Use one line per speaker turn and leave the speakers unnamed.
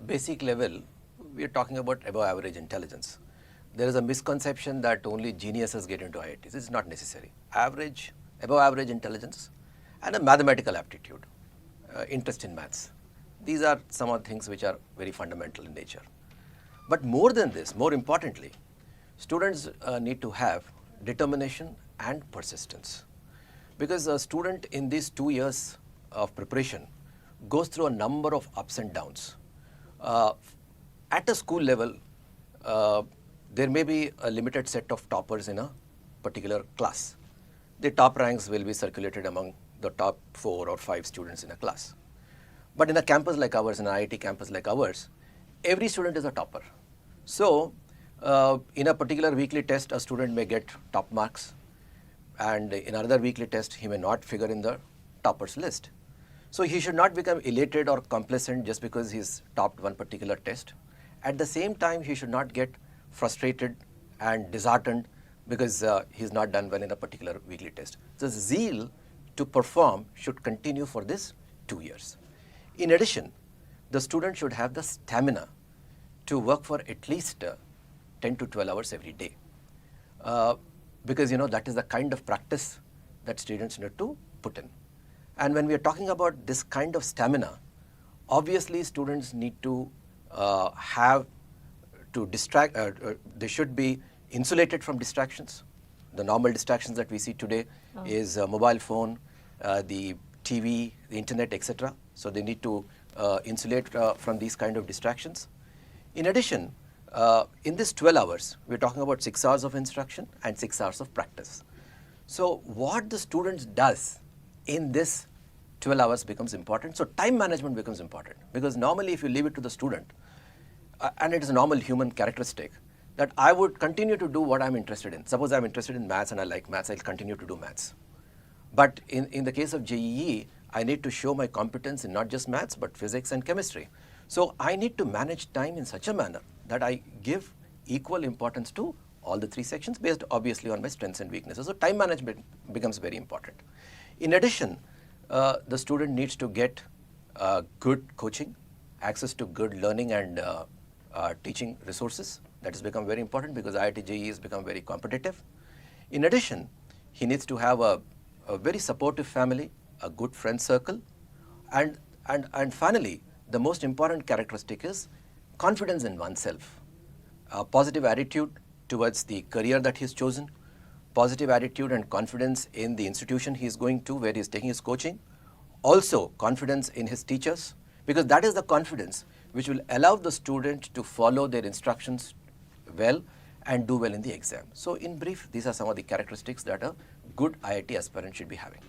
basic level, we are talking about above average intelligence. There is a misconception that only geniuses get into IITs. It's not necessary. Average, above average intelligence and a mathematical aptitude, interest in maths. These are some of the things which are very fundamental in nature. But more than this, more importantly, students need to have determination and persistence. Because a student in these 2 years of preparation goes through a number of ups and downs. At a school level, there may be a limited set of toppers in a particular class. The top ranks will be circulated among the top 4 or 5 students in a class. But in a campus like ours, in an IIT campus like ours, every student is a topper. So, in a particular weekly test, a student may get top marks, and in another weekly test, he may not figure in the toppers list. So, he should not become elated or complacent just because he's topped one particular test. At the same time, he should not get frustrated and disheartened because he's not done well in a particular weekly test. The zeal to perform should continue for this 2 years. In addition, the student should have the stamina to work for at least 10 to 12 hours every day. Because that is the kind of practice that students need to put in. And when we are talking about this kind of stamina, obviously students need to have to distract, they should be insulated from distractions. The normal distractions that we see today is mobile phone, the TV, the internet, etc. So they need to insulate from these kind of distractions. In addition, in this 12 hours, we're talking about 6 hours of instruction and 6 hours of practice. So what the students does in this 12 hours becomes important. So time management becomes important, because normally if you leave it to the student, and it is a normal human characteristic, that I would continue to do what I'm interested in. Suppose I'm interested in maths and I like maths, I'll continue to do maths. But in the case of JEE, I need to show my competence in not just maths, but physics and chemistry. So I need to manage time in such a manner that I give equal importance to all the 3 sections based obviously on my strengths and weaknesses. So time management becomes very important. In addition, the student needs to get good coaching, access to good learning and teaching resources. That has become very important because IIT JEE has become very competitive. In addition, he needs to have a very supportive family, a good friend circle, and finally, the most important characteristic is confidence in oneself, a positive attitude towards the career that he's chosen, positive attitude and confidence in the institution he's going to where he's taking his coaching, also confidence in his teachers, because that is the confidence which will allow the student to follow their instructions well and do well in the exam. So in brief, these are some of the characteristics that a good IIT aspirant should be having.